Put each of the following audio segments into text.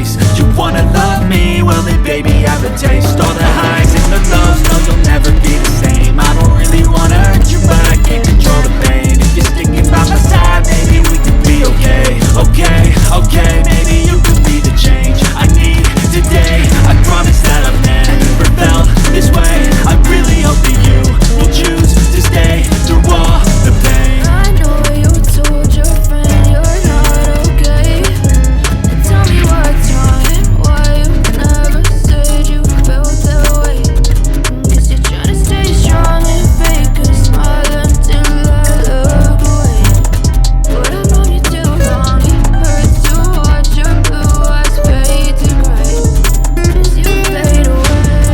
face. You wanna love me? Well then baby have a taste. All the highs and the lows, no you'll never be the same. I don't really wanna hurt you but I can't control the pain. If you're sticking by my side, maybe we could be okay. Okay, maybe you could be the change I need today. I promise that I've never felt this way. I really hope that you will choose to stay through all the pain. I know you told your friend you're not okay. Tell me what's wrong and why you never said you felt that way. Guess you're trying to stay strong and fake a smile until I look away. But I've known you too long, it hurts to watch your blue eyes fade to gray as you fade away.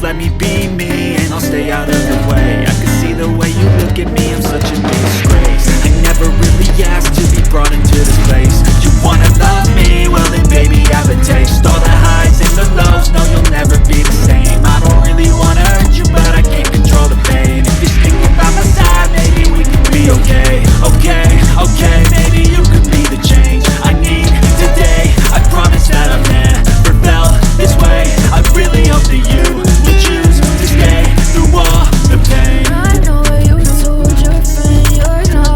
Let me be me and I'll stay out of the way. I can see the way you look at me, I'm such a disgrace. I never really asked to be brought into this place. You wanna love me? Well then baby have a taste. All the highs and the lows, no you'll never be the same. I don't really wanna hurt you but I can't control the pain. If you're sticking by my side, maybe we can be okay. Okay, maybe you could be the change I need today. I promise that I've never felt this way. I really hope that you will choose to stay through all the pain. I know you told your friend you're not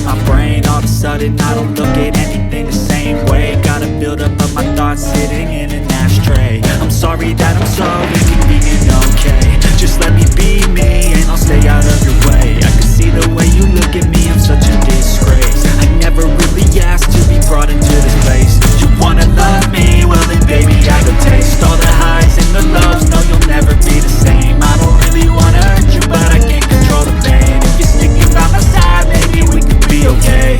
my brain. All of a sudden I don't look at anything the same way. Gotta build up of my thoughts sitting in an ashtray. I'm sorry that I'm so inconvenient, okay. Just let me be me and I'll stay out of your way. I can see the way you look at me, I'm such a disgrace. I never really asked to be brought into this place. You wanna love me? Well then baby I could taste all the highs and the lows. No, you'll never be the same. I don't really wanna hurt you, but I can't control the pain. If you're sticking by my side, maybe we could be okay.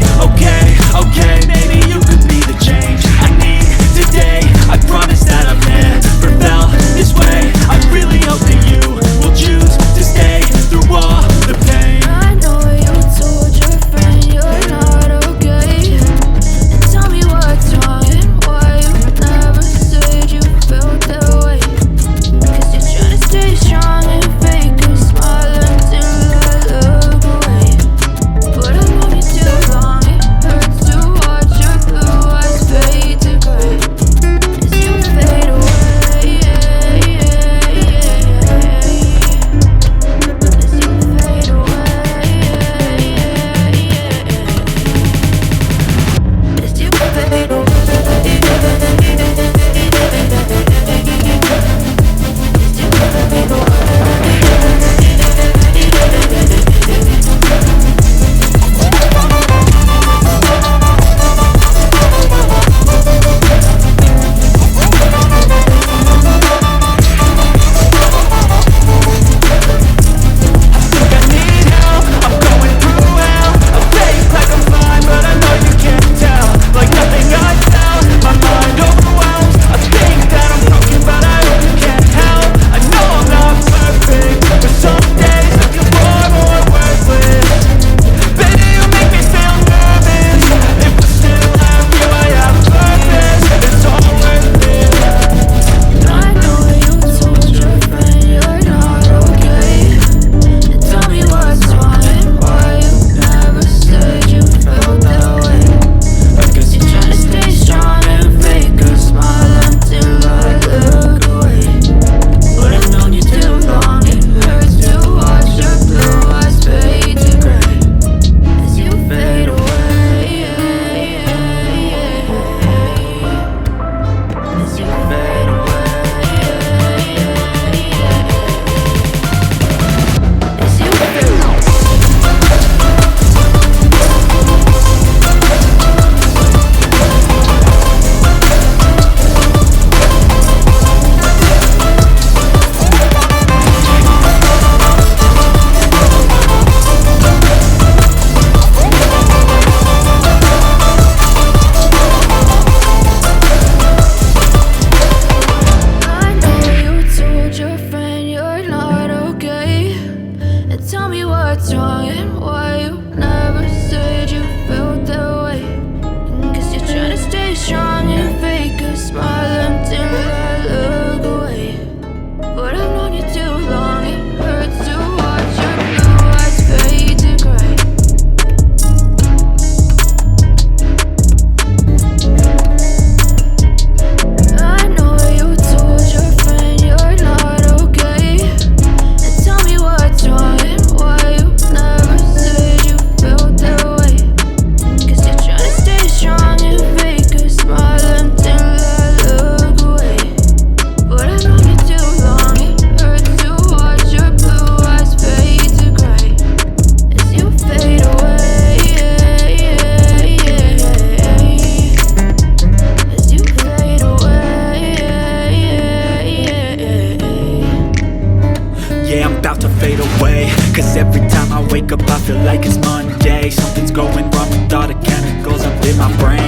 Okay, maybe you could be the change I need today. I promise that I've never felt this way. I really hope that you will choose to stay through all the pain. I know you told your friend you're not okay, and tell me what's wrong and why you never said you felt that way. Cause you're trying to stay strong and fake a smile until I look away. But I've known you too long, it hurts to watch your blue eyes fade to gray as you fade away. Tell me what's wrong and why you never said you felt that way. Cause you're trying to stay strong and fake a smile until I look away. But I've known you too long, it hurts to watch your blue eyes fade to gray. I know you told your friend you're not okay, and tell me what's wrong and why you never said you felt that way. Cause you're trying to stay strong and fake a smile until I look away. But I've known you too long, it hurts to watch your blue eyes fade to gray as you fade away. As you fade away. Yeah, I'm about to fade away. Cause every time I wake up I feel like it's Monday. Something's going wrong with all the chemicals up in my brain.